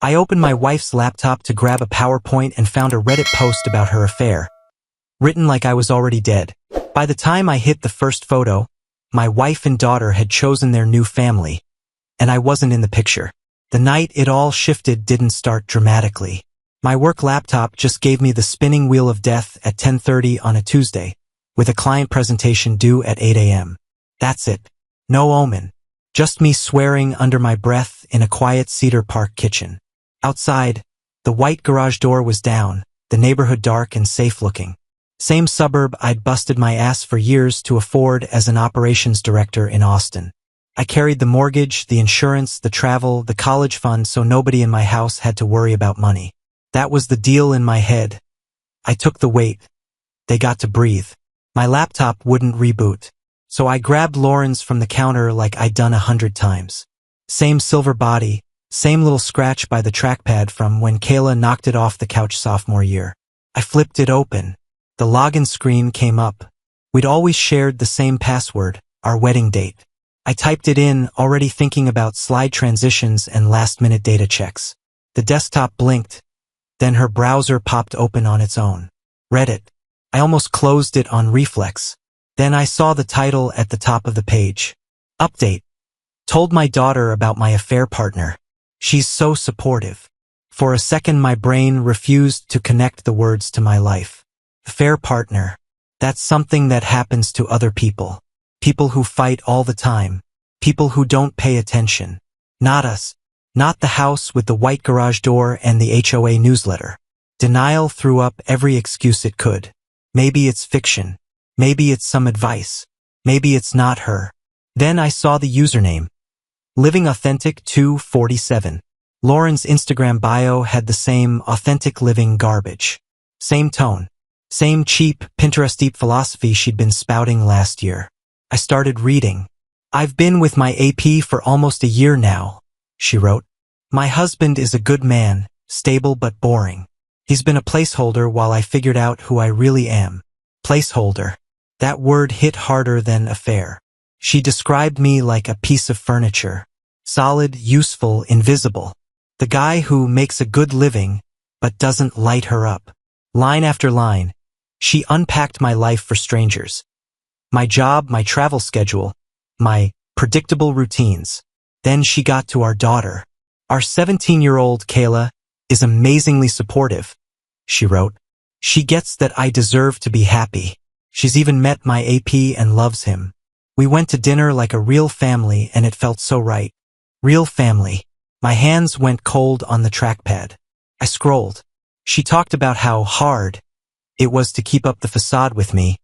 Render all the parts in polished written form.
I opened my wife's laptop to grab a PowerPoint and found a Reddit post about her affair, written like I was already dead. By the time I hit the first photo, my wife and daughter had chosen their new family, and I wasn't in the picture. The night it all shifted didn't start dramatically. My work laptop just gave me the spinning wheel of death at 10:30 on a Tuesday, with a client presentation due at 8 a.m. That's it. No omen. Just me swearing under my breath in a quiet Cedar Park kitchen. Outside, the white garage door was down, the neighborhood dark and safe-looking. Same suburb I'd busted my ass for years to afford as an operations director in Austin. I carried the mortgage, the insurance, the travel, the college fund, so nobody in my house had to worry about money. That was the deal in my head. I took the weight. They got to breathe. My laptop wouldn't reboot, so I grabbed Lauren's from the counter like I'd done 100 times. Same silver body, same little scratch by the trackpad from when Kayla knocked it off the couch sophomore year. I flipped it open. The login screen came up. We'd always shared the same password, our wedding date. I typed it in, already thinking about slide transitions and last-minute data checks. The desktop blinked. Then her browser popped open on its own. Reddit. I almost closed it on reflex. Then I saw the title at the top of the page. Update. Told my daughter about my affair partner. She's so supportive. For a second my brain refused to connect the words to my life. Affair partner. That's something that happens to other people. People who fight all the time. People who don't pay attention. Not us. Not the house with the white garage door and the HOA newsletter. Denial threw up every excuse it could. Maybe it's fiction. Maybe it's some advice. Maybe it's not her. Then I saw the username. Living Authentic 247. Lauren's Instagram bio had the same authentic living garbage. Same tone. Same cheap, Pinterest-deep philosophy she'd been spouting last year. I started reading. I've been with my AP for almost a year now, she wrote. My husband is a good man, stable but boring. He's been a placeholder while I figured out who I really am. Placeholder. That word hit harder than affair. She described me like a piece of furniture. Solid, useful, invisible. The guy who makes a good living, but doesn't light her up. Line after line, she unpacked my life for strangers. My job, my travel schedule, my predictable routines. Then she got to our daughter. Our 17-year-old Kayla is amazingly supportive, she wrote. She gets that I deserve to be happy. She's even met my AP and loves him. We went to dinner like a real family and it felt so right. Real family. My hands went cold on the trackpad. I scrolled. She talked about how hard it was to keep up the facade with me,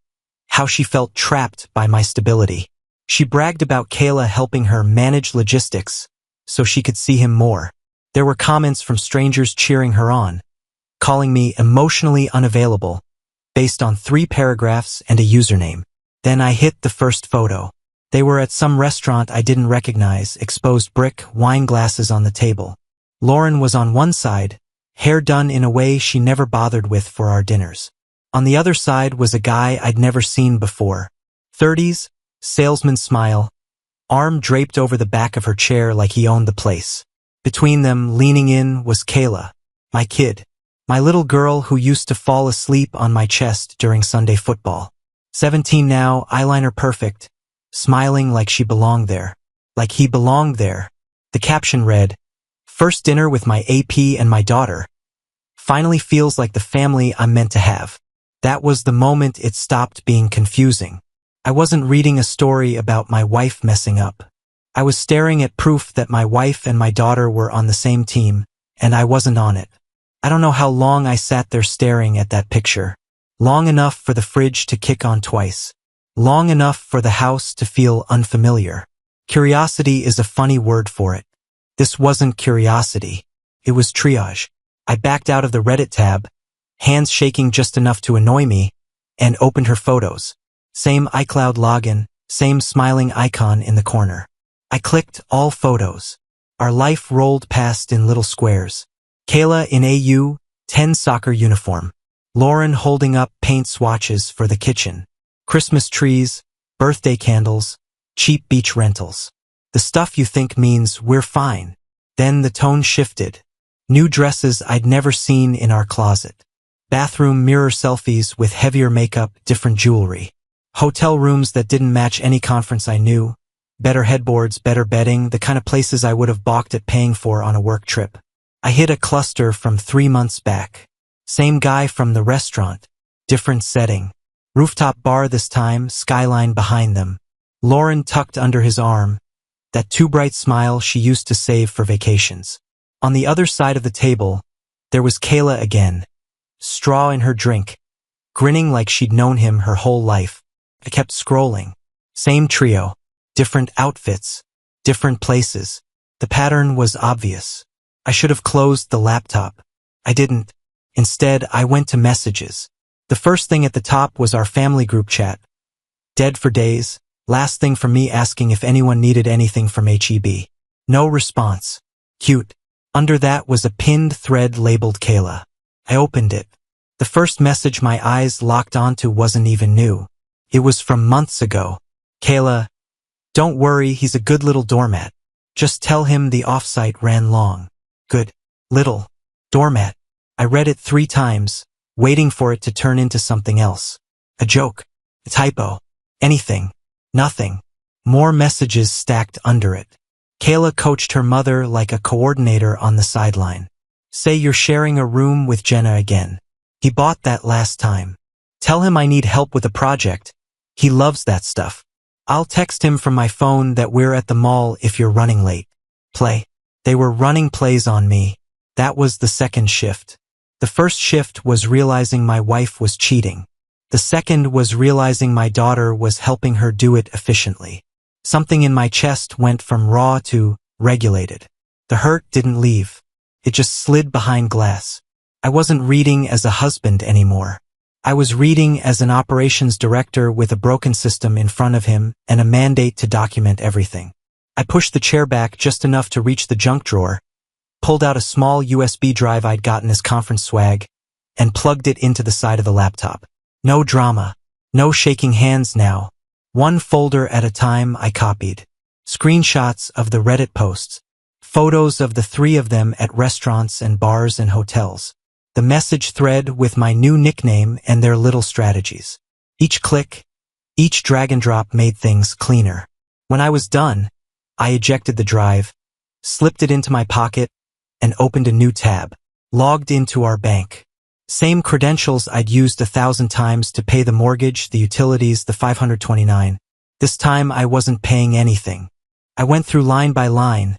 how she felt trapped by my stability. She bragged about Kayla helping her manage logistics so she could see him more. There were comments from strangers cheering her on, calling me emotionally unavailable, based on 3 paragraphs and a username. Then I hit the first photo. They were at some restaurant I didn't recognize, exposed brick, wine glasses on the table. Lauren was on one side, hair done in a way she never bothered with for our dinners. On the other side was a guy I'd never seen before. 30s, salesman smile, arm draped over the back of her chair like he owned the place. Between them, leaning in, was Kayla, my kid, my little girl who used to fall asleep on my chest during Sunday football. 17 now, eyeliner perfect, smiling like she belonged there, like he belonged there. The caption read, "First dinner with my AP and my daughter. Finally feels like the family I'm meant to have." That was the moment it stopped being confusing. I wasn't reading a story about my wife messing up. I was staring at proof that my wife and my daughter were on the same team, and I wasn't on it. I don't know how long I sat there staring at that picture. Long enough for the fridge to kick on twice. Long enough for the house to feel unfamiliar. Curiosity is a funny word for it. This wasn't curiosity. It was triage. I backed out of the Reddit tab, hands shaking just enough to annoy me, and opened her photos. Same iCloud login, same smiling icon in the corner. I clicked all photos. Our life rolled past in little squares. Kayla in a U-10 soccer uniform. Lauren holding up paint swatches for the kitchen. Christmas trees, birthday candles, cheap beach rentals. The stuff you think means we're fine. Then the tone shifted. New dresses I'd never seen in our closet. Bathroom mirror selfies with heavier makeup, different jewelry. Hotel rooms that didn't match any conference I knew. Better headboards, better bedding, the kind of places I would have balked at paying for on a work trip. I hit a cluster from 3 months back. Same guy from the restaurant. Different setting. Rooftop bar this time, skyline behind them. Lauren tucked under his arm. That too bright smile she used to save for vacations. On the other side of the table, there was Kayla again. Straw in her drink. Grinning like she'd known him her whole life. I kept scrolling. Same trio. Different outfits. Different places. The pattern was obvious. I should have closed the laptop. I didn't. Instead, I went to messages. The first thing at the top was our family group chat. Dead for days. Last thing from me asking if anyone needed anything from HEB. No response. Cute. Under that was a pinned thread labeled Kayla. I opened it. The first message my eyes locked onto wasn't even new. It was from months ago. Kayla, don't worry, he's a good little doormat. Just tell him the offsite ran long. Good. Little. Doormat. I read it 3 times, waiting for it to turn into something else. A joke. A typo. Anything. Nothing. More messages stacked under it. Kayla coached her mother like a coordinator on the sideline. Say you're sharing a room with Jenna again. He bought that last time. Tell him I need help with a project. He loves that stuff. I'll text him from my phone that we're at the mall if you're running late. Play. They were running plays on me. That was the second shift. The first shift was realizing my wife was cheating. The second was realizing my daughter was helping her do it efficiently. Something in my chest went from raw to regulated. The hurt didn't leave. It just slid behind glass. I wasn't reading as a husband anymore. I was reading as an operations director with a broken system in front of him and a mandate to document everything. I pushed the chair back just enough to reach the junk drawer, pulled out a small USB drive I'd gotten as conference swag, and plugged it into the side of the laptop. No drama. No shaking hands now. One folder at a time I copied. Screenshots of the Reddit posts. Photos of the 3 of them at restaurants and bars and hotels. The message thread with my new nickname and their little strategies. Each click, each drag and drop made things cleaner. When I was done, I ejected the drive, slipped it into my pocket, and opened a new tab. Logged into our bank. Same credentials I'd used 1,000 times to pay the mortgage, the utilities, the $529. This time I wasn't paying anything. I went through line by line,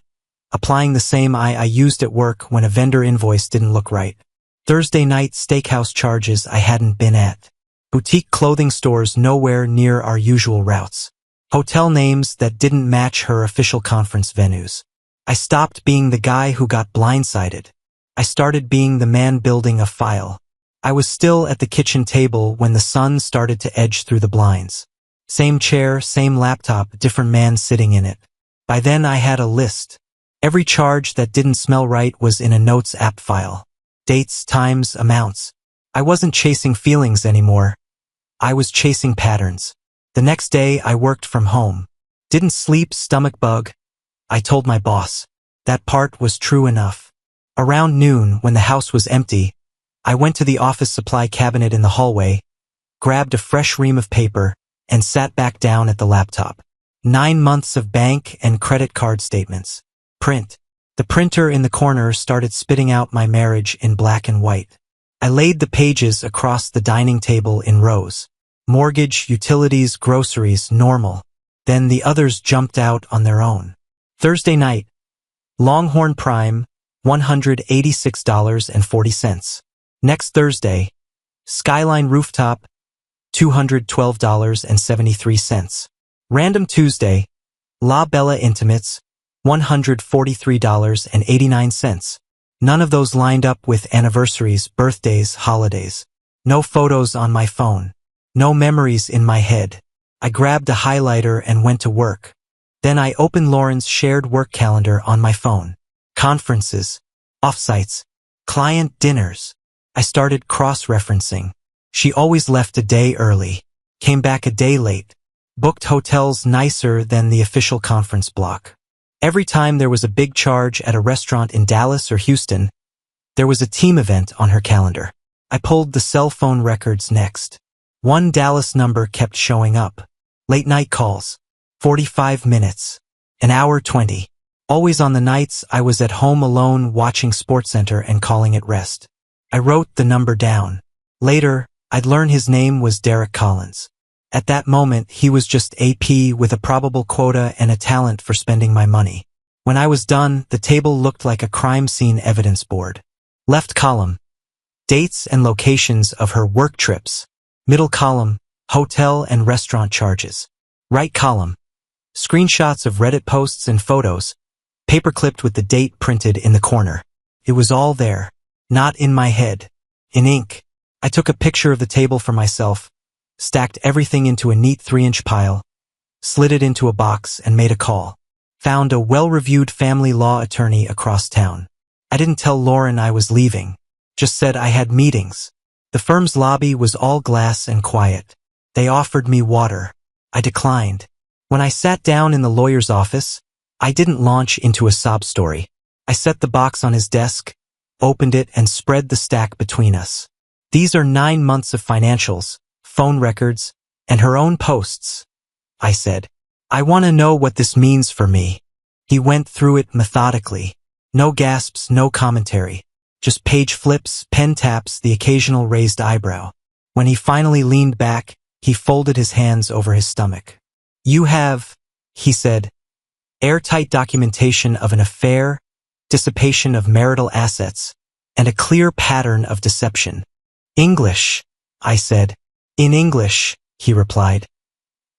applying the same I used at work when a vendor invoice didn't look right. Thursday night steakhouse charges I hadn't been at. Boutique clothing stores nowhere near our usual routes. Hotel names that didn't match her official conference venues. I stopped being the guy who got blindsided. I started being the man building a file. I was still at the kitchen table when the sun started to edge through the blinds. Same chair, same laptop, different man sitting in it. By then I had a list. Every charge that didn't smell right was in a notes app file. Dates, times, amounts. I wasn't chasing feelings anymore. I was chasing patterns. The next day I worked from home. Didn't sleep, stomach bug. I told my boss. That part was true enough. Around noon, when the house was empty, I went to the office supply cabinet in the hallway, grabbed a fresh ream of paper, and sat back down at the laptop. 9 months of bank and credit card statements. Print. The printer in the corner started spitting out my marriage in black and white. I laid the pages across the dining table in rows. Mortgage, utilities, groceries, normal. Then the others jumped out on their own. Thursday night. Longhorn Prime, $186.40. Next Thursday, Skyline Rooftop, $212.73. Random Tuesday, La Bella Intimates, $143.89. None of those lined up with anniversaries, birthdays, holidays. No photos on my phone. No memories in my head. I grabbed a highlighter and went to work. Then I opened Lauren's shared work calendar on my phone. Conferences, offsites, client dinners. I started cross-referencing. She always left a day early, came back a day late, booked hotels nicer than the official conference block. Every time there was a big charge at a restaurant in Dallas or Houston, There was a team event on her calendar. I pulled the cell phone records next. One Dallas number kept showing up. Late night calls. 45 minutes. An hour 20. Always on the nights I was at home alone watching SportsCenter and calling it rest. I wrote the number down. Later, I'd learn his name was Derek Collins. At that moment, he was just AP with a probable quota and a talent for spending my money. When I was done, the table looked like a crime scene evidence board. Left column, dates and locations of her work trips. Middle column, hotel and restaurant charges. Right column, screenshots of Reddit posts and photos, paper-clipped with the date printed in the corner. It was all there, not in my head, in ink. I took a picture of the table for myself, stacked everything into a neat 3-inch pile, slid it into a box and made a call. Found a well-reviewed family law attorney across town. I didn't tell Lauren I was leaving, just said I had meetings. The firm's lobby was all glass and quiet. They offered me water. I declined. When I sat down in the lawyer's office, I didn't launch into a sob story. I set the box on his desk, opened it and spread the stack between us. These are 9 months of financials, phone records, and her own posts. I said, I want to know what this means for me. He went through it methodically. No gasps, no commentary. Just page flips, pen taps, the occasional raised eyebrow. When he finally leaned back, he folded his hands over his stomach. You have, he said, airtight documentation of an affair, dissipation of marital assets, and a clear pattern of deception. English, I said. In English, he replied.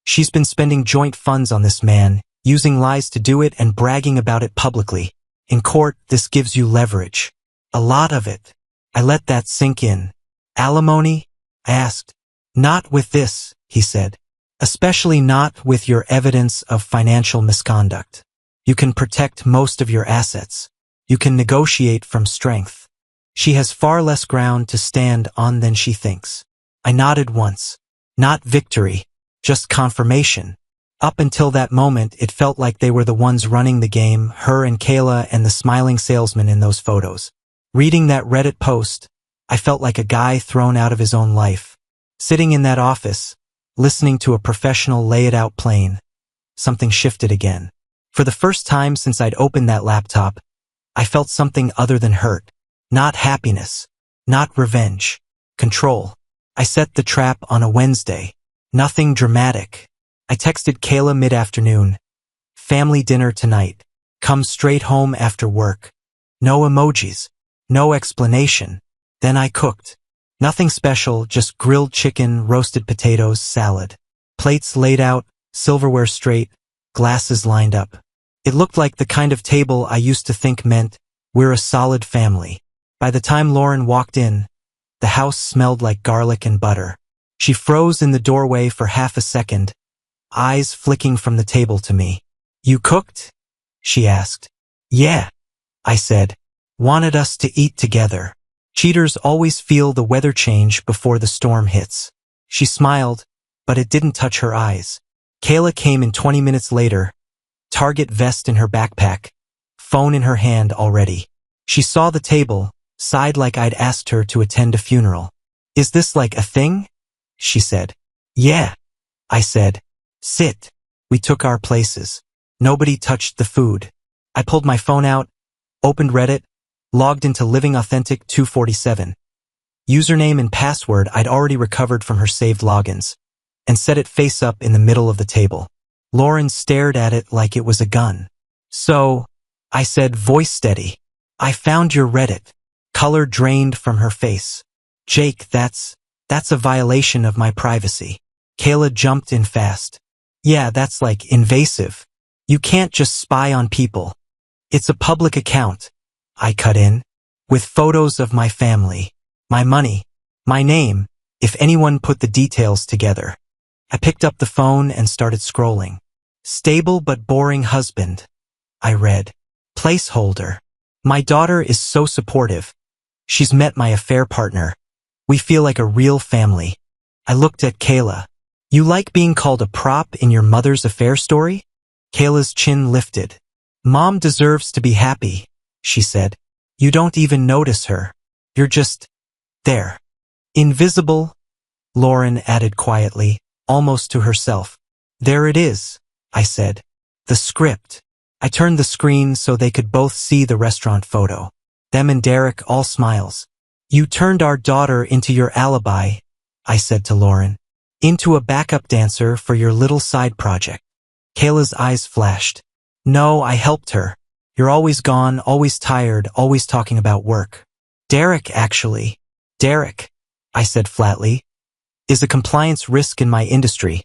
She's been spending joint funds on this man, using lies to do it and bragging about it publicly. In court, this gives you leverage. A lot of it. I let that sink in. Alimony? I asked. Not with this, he said. Especially not with your evidence of financial misconduct. You can protect most of your assets. You can negotiate from strength. She has far less ground to stand on than she thinks. I nodded once. Not victory, just confirmation. Up until that moment, it felt like they were the ones running the game, her and Kayla and the smiling salesman in those photos. Reading that Reddit post, I felt like a guy thrown out of his own life. Sitting in that office, listening to a professional lay it out plain, something shifted again. For the first time since I'd opened that laptop, I felt something other than hurt. Not happiness. Not revenge. Control. I set the trap on a Wednesday. Nothing dramatic. I texted Kayla mid-afternoon. Family dinner tonight. Come straight home after work. No emojis. No explanation. Then I cooked. Nothing special, just grilled chicken, roasted potatoes, salad. Plates laid out, silverware straight, glasses lined up. It looked like the kind of table I used to think meant we're a solid family. By the time Lauren walked in, the house smelled like garlic and butter. She froze in the doorway for half a second, eyes flicking from the table to me. You cooked? She asked. Yeah, I said. Wanted us to eat together. Cheaters always feel the weather change before the storm hits. She smiled, but it didn't touch her eyes. Kayla came in 20 minutes later, Target vest in her backpack, phone in her hand already. She saw the table, sighed like I'd asked her to attend a funeral. Is this like a thing? She said. Yeah, I said. Sit. We took our places. Nobody touched the food. I pulled my phone out, opened Reddit, logged into Living Authentic 247. Username and password I'd already recovered from her saved logins, and set it face up in the middle of the table. Lauren stared at it like it was a gun. So, I said, voice steady. I found your Reddit. Color drained from her face. Jake, that's a violation of my privacy. Kayla jumped in fast. Yeah, that's like invasive. You can't just spy on people. It's a public account. I cut in. With photos of my family, my money, my name, if anyone put the details together. I picked up the phone and started scrolling. Stable but boring husband. I read. Placeholder. My daughter is so supportive. She's met my affair partner. We feel like a real family. I looked at Kayla. You like being called a prop in your mother's affair story? Kayla's chin lifted. Mom deserves to be happy, she said. You don't even notice her. You're just there. Invisible, Lauren added quietly, almost to herself. There it is, I said. The script. I turned the screen so they could both see the restaurant photo. Them and Derek, all smiles. You turned our daughter into your alibi, I said to Lauren. Into a backup dancer for your little side project. Kayla's eyes flashed. No, I helped her. You're always gone, always tired, always talking about work. Derek, actually. Derek, I said flatly, is a compliance risk in my industry,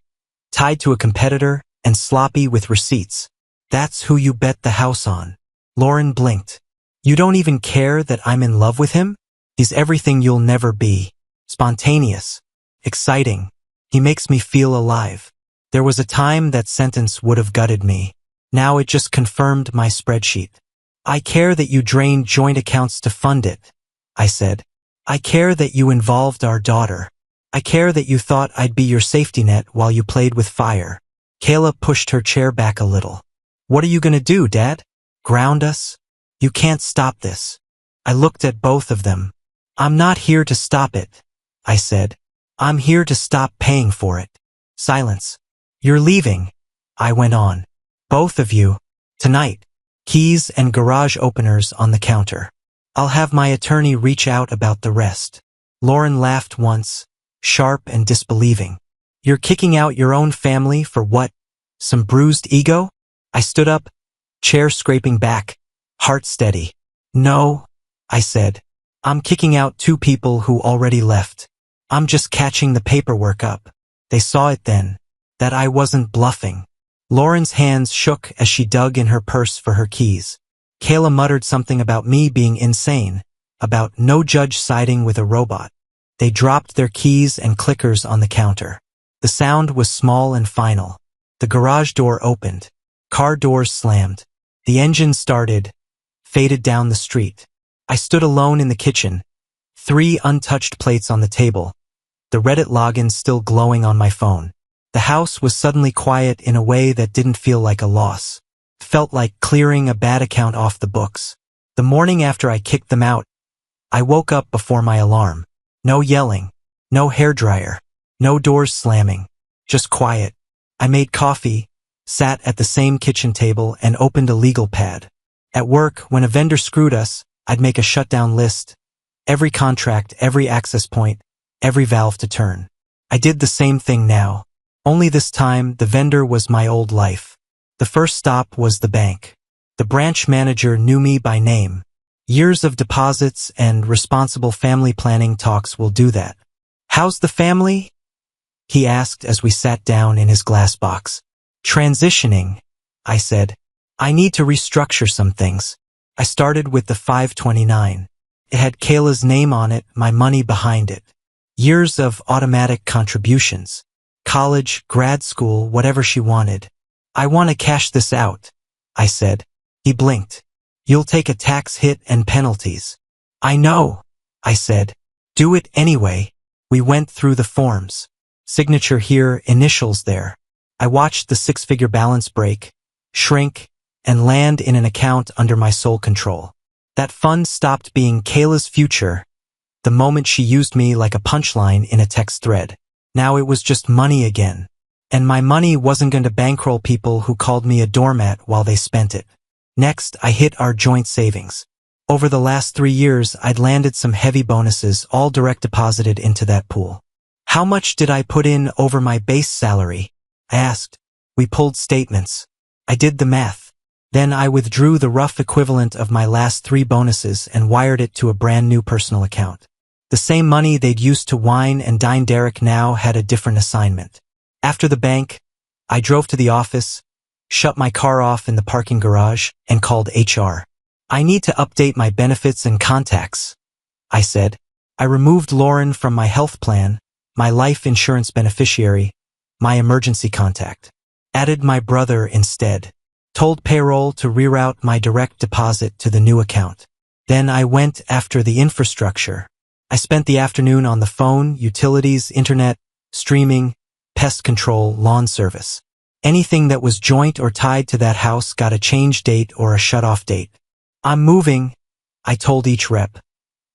tied to a competitor and sloppy with receipts. That's who you bet the house on. Lauren blinked. You don't even care that I'm in love with him? He's everything you'll never be. Spontaneous. Exciting. He makes me feel alive. There was a time that sentence would have gutted me. Now it just confirmed my spreadsheet. I care that you drained joint accounts to fund it, I said. I care that you involved our daughter. I care that you thought I'd be your safety net while you played with fire. Kayla pushed her chair back a little. What are you gonna do, Dad? Ground us? You can't stop this. I looked at both of them. I'm not here to stop it, I said. I'm here to stop paying for it. Silence. You're leaving, I went on. Both of you. Tonight. Keys and garage openers on the counter. I'll have my attorney reach out about the rest. Lauren laughed once, sharp and disbelieving. You're kicking out your own family for what? Some bruised ego? I stood up, chair scraping back, heart steady. No, I said. I'm kicking out 2 people who already left. I'm just catching the paperwork up. They saw it then, that I wasn't bluffing. Lauren's hands shook as she dug in her purse for her keys. Kayla muttered something about me being insane, about no judge siding with a robot. They dropped their keys and clickers on the counter. The sound was small and final. The garage door opened. Car doors slammed. The engine started, faded down the street. I stood alone in the kitchen, 3 untouched plates on the table, the Reddit login still glowing on my phone. The house was suddenly quiet in a way that didn't feel like a loss. It felt like clearing a bad account off the books. The morning after I kicked them out, I woke up before my alarm. No yelling, no hairdryer, no doors slamming, just quiet. I made coffee, sat at the same kitchen table and opened a legal pad. At work, when a vendor screwed us, I'd make a shutdown list. Every contract, every access point, every valve to turn. I did the same thing now. Only this time, the vendor was my old life. The first stop was the bank. The branch manager knew me by name. Years of deposits and responsible family planning talks will do that. How's the family? He asked as we sat down in his glass box. Transitioning, I said. I need to restructure some things. I started with the 529. It had Kayla's name on it, my money behind it. Years of automatic contributions. College, grad school, whatever she wanted. I want to cash this out, I said. He blinked. You'll take a tax hit and penalties. I know, I said. Do it anyway. We went through the forms. Signature here, initials there. I watched the 6-figure balance break, shrink, and land in an account under my sole control. That fund stopped being Kayla's future the moment she used me like a punchline in a text thread. Now it was just money again. And my money wasn't going to bankroll people who called me a doormat while they spent it. Next, I hit our joint savings. Over the last 3 years, I'd landed some heavy bonuses, all direct deposited into that pool. How much did I put in over my base salary? I asked. We pulled statements. I did the math. Then I withdrew the rough equivalent of my last 3 bonuses and wired it to a brand new personal account. The same money they'd used to wine and dine Derek now had a different assignment. After the bank, I drove to the office, shut my car off in the parking garage, and called HR. I need to update my benefits and contacts, I said. I removed Lauren from my health plan, my life insurance beneficiary, my emergency contact. Added my brother instead. Told payroll to reroute my direct deposit to the new account. Then I went after the infrastructure. I spent the afternoon on the phone, utilities, internet, streaming, pest control, lawn service. Anything that was joint or tied to that house got a change date or a shut-off date. I'm moving, I told each rep.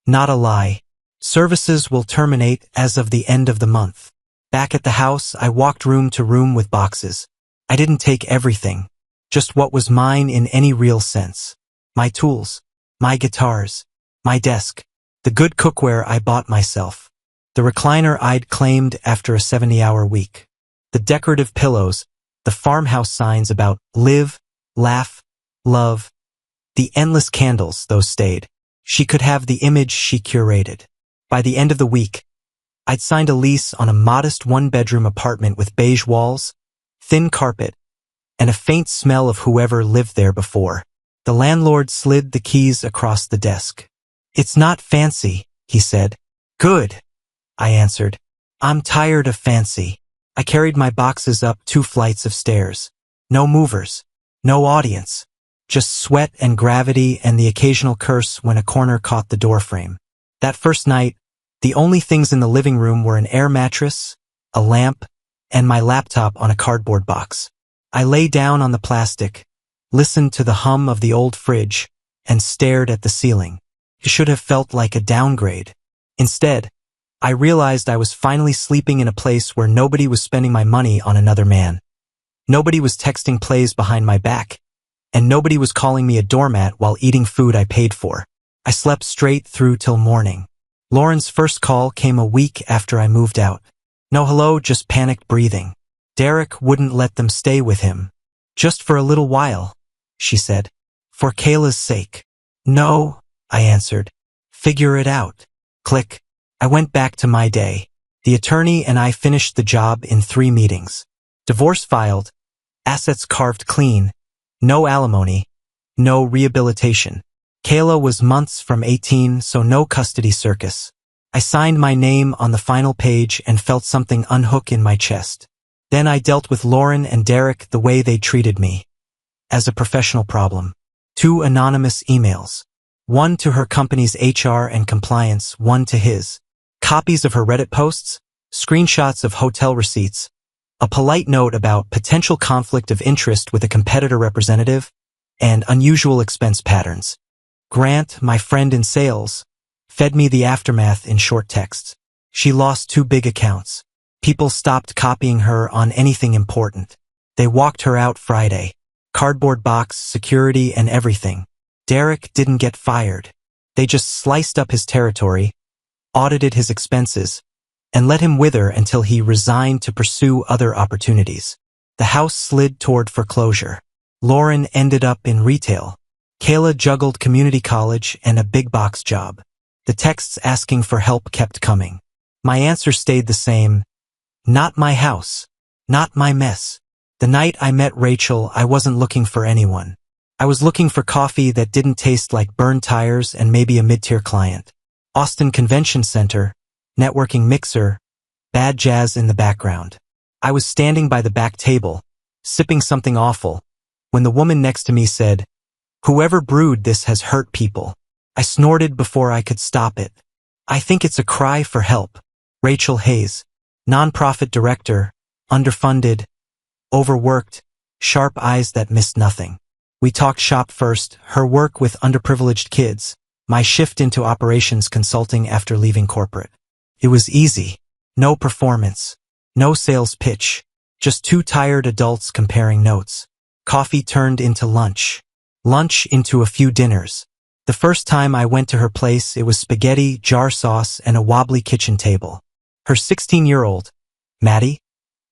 Not a lie. Services will terminate as of the end of the month. Back at the house, I walked room to room with boxes. I didn't take everything, just what was mine in any real sense. My tools, my guitars, my desk, the good cookware I bought myself, the recliner I'd claimed after a 70-hour week, the decorative pillows, the farmhouse signs about live, laugh, love, the endless candles, those stayed. She could have the image she curated. By the end of the week, I'd signed a lease on a modest one-bedroom apartment with beige walls, thin carpet, and a faint smell of whoever lived there before. The landlord slid the keys across the desk. It's not fancy, he said. Good, I answered. I'm tired of fancy. I carried my boxes up 2 flights of stairs. No movers, no audience, just sweat and gravity and the occasional curse when a corner caught the doorframe. That first night, the only things in the living room were an air mattress, a lamp, and my laptop on a cardboard box. I lay down on the plastic, listened to the hum of the old fridge, and stared at the ceiling. It should have felt like a downgrade. Instead, I realized I was finally sleeping in a place where nobody was spending my money on another man. Nobody was texting plays behind my back, and nobody was calling me a doormat while eating food I paid for. I slept straight through till morning. Lauren's first call came a week after I moved out. No hello, just panicked breathing. Derek wouldn't let them stay with him. Just for a little while, she said. For Kayla's sake. No, I answered. Figure it out. Click. I went back to my day. The attorney and I finished the job in 3 meetings. Divorce filed, assets carved clean, no alimony, no rehabilitation. Kayla was months from 18, so no custody circus. I signed my name on the final page and felt something unhook in my chest. Then I dealt with Lauren and Derek the way they treated me. As a professional problem. 2 anonymous emails. One to her company's HR and compliance, one to his. Copies of her Reddit posts, screenshots of hotel receipts, a polite note about potential conflict of interest with a competitor representative, and unusual expense patterns. Grant, my friend in sales, fed me the aftermath in short texts. She lost 2 big accounts. People stopped copying her on anything important. They walked her out Friday. Cardboard box, security, and everything. Derek didn't get fired. They just sliced up his territory, audited his expenses, and let him wither until he resigned to pursue other opportunities. The house slid toward foreclosure. Lauren ended up in retail. Kayla juggled community college and a big box job. The texts asking for help kept coming. My answer stayed the same. Not my house. Not my mess. The night I met Rachel, I wasn't looking for anyone. I was looking for coffee that didn't taste like burned tires and maybe a mid-tier client. Austin Convention Center, networking mixer, bad jazz in the background. I was standing by the back table, sipping something awful, when the woman next to me said, "Whoever brewed this has hurt people." I snorted before I could stop it. I think it's a cry for help. Rachel Hayes, nonprofit director, underfunded, overworked, sharp eyes that missed nothing. We talked shop first, her work with underprivileged kids, my shift into operations consulting after leaving corporate. It was easy. No performance. No sales pitch. Just 2 tired adults comparing notes. Coffee turned into lunch. Lunch into a few dinners. The first time I went to her place, it was spaghetti, jar sauce, and a wobbly kitchen table. Her 16-year-old, Maddie,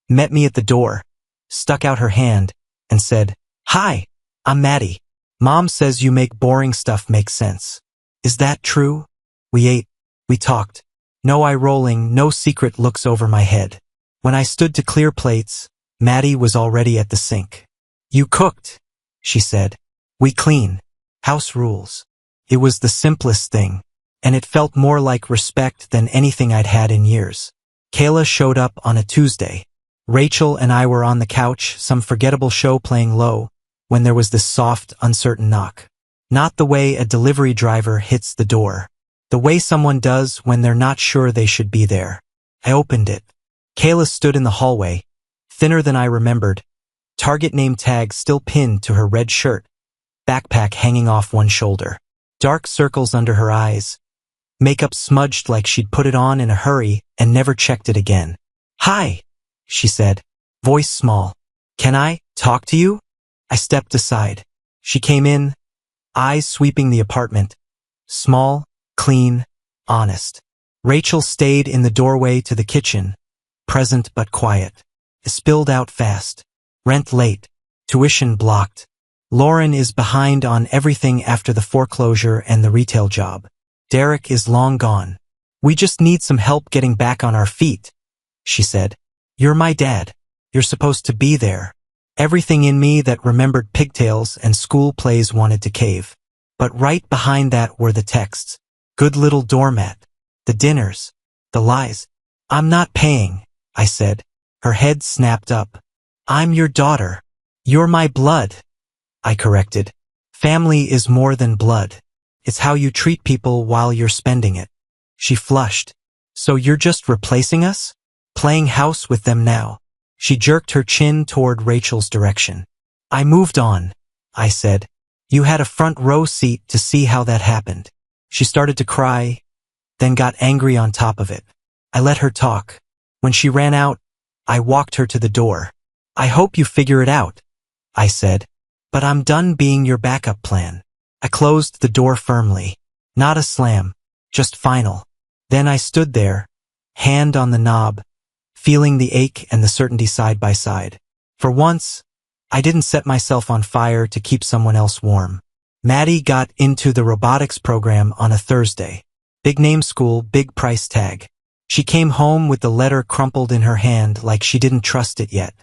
met me at the door, stuck out her hand, and said, "Hi, I'm Maddie. Mom says you make boring stuff make sense. Is that true?" We ate. We talked. No eye rolling, no secret looks over my head. When I stood to clear plates, Maddie was already at the sink. "You cooked," she said. "We clean. House rules." It was the simplest thing, and it felt more like respect than anything I'd had in years. Kayla showed up on a Tuesday. Rachel and I were on the couch, some forgettable show playing low, when there was this soft, uncertain knock. Not the way a delivery driver hits the door. The way someone does when they're not sure they should be there. I opened it. Kayla stood in the hallway, thinner than I remembered, Target name tag still pinned to her red shirt, backpack hanging off one shoulder. dark circles under her eyes, makeup smudged like she'd put it on in a hurry and never checked it again. "Hi," she said, voice small. "Can I talk to you?" I stepped aside. She came in, eyes sweeping the apartment. Small, clean, honest. Rachel stayed in the doorway to the kitchen, present but quiet. It spilled out fast. Rent late. Tuition blocked. Lauren is behind on everything after the foreclosure and the retail job. Derek is long gone. "We just need some help getting back on our feet," she said. "You're my dad. You're supposed to be there." Everything in me that remembered pigtails and school plays wanted to cave. But right behind that were the texts. "Good little doormat." The dinners. The lies. "I'm not paying," I said. Her head snapped up. "I'm your daughter. You're my blood," I corrected. "Family is more than blood. It's how you treat people while you're spending it." She flushed. "So you're just replacing us? Playing house with them now?" She jerked her chin toward Rachel's direction. "I moved on," I said. "You had a front row seat to see how that happened." She started to cry, then got angry on top of it. I let her talk. When she ran out, I walked her to the door. "I hope you figure it out," I said. "But I'm done being your backup plan." I closed the door firmly. Not a slam, just final. Then I stood there, hand on the knob, feeling the ache and the certainty side by side. For once, I didn't set myself on fire to keep someone else warm. Maddie got into the robotics program on a Thursday. Big name school, big price tag. She came home with the letter crumpled in her hand like she didn't trust it yet.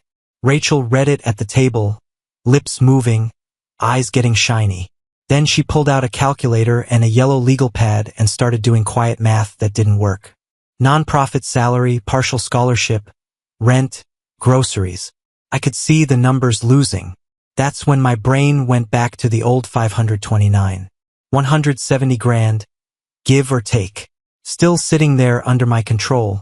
Rachel read it at the table, lips moving, eyes getting shiny. Then she pulled out a calculator and a yellow legal pad and started doing quiet math that didn't work. Nonprofit salary, partial scholarship, rent, groceries. I could see the numbers losing. That's when my brain went back to the old 529. 170 grand, give or take. Still sitting there under my control,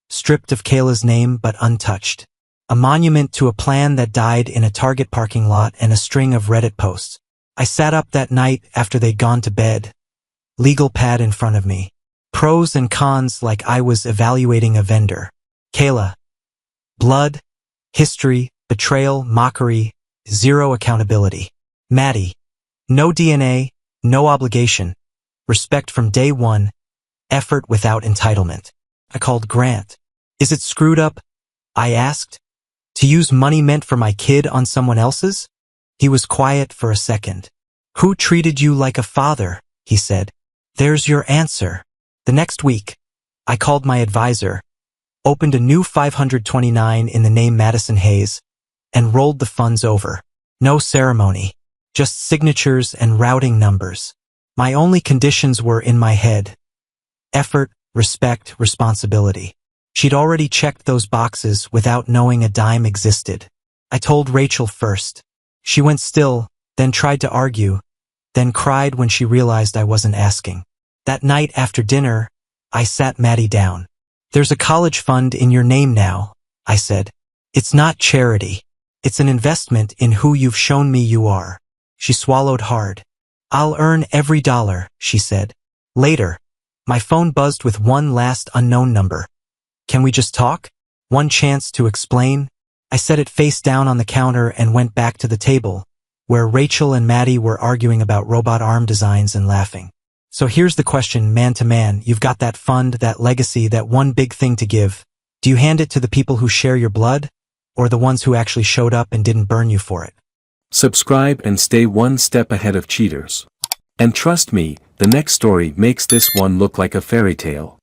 stripped of Kayla's name but untouched. A monument to a plan that died in a Target parking lot and a string of Reddit posts. I sat up that night after they'd gone to bed, legal pad in front of me. Pros and cons like I was evaluating a vendor. Kayla. Blood, history, betrayal, mockery, zero accountability. Maddie. No DNA, no obligation. Respect from day one, effort without entitlement. I called Grant. "Is it screwed up?" I asked. "To use money meant for my kid on someone else's?" He was quiet for a second. "Who treated you like a father?" he said. "There's your answer." The next week, I called my advisor, opened a new 529 in the name Madison Hayes, and rolled the funds over. No ceremony, just signatures and routing numbers. My only conditions were in my head. Effort, respect, responsibility. She'd already checked those boxes without knowing a dime existed. I told Rachel first. She went still, then tried to argue, then cried when she realized I wasn't asking. That night after dinner, I sat Maddie down. "There's a college fund in your name now," I said. "It's not charity. It's an investment in who you've shown me you are." She swallowed hard. "I'll earn every dollar," she said. Later, my phone buzzed with one last unknown number. "Can we just talk? One chance to explain?" I set it face down on the counter and went back to the table, where Rachel and Maddie were arguing about robot arm designs and laughing. "So here's the question, man to man. You've got that fund, that legacy, that one big thing to give. Do you hand it to the people who share your blood, or the ones who actually showed up and didn't burn you for it?" Subscribe and stay one step ahead of cheaters. And trust me, the next story makes this one look like a fairy tale.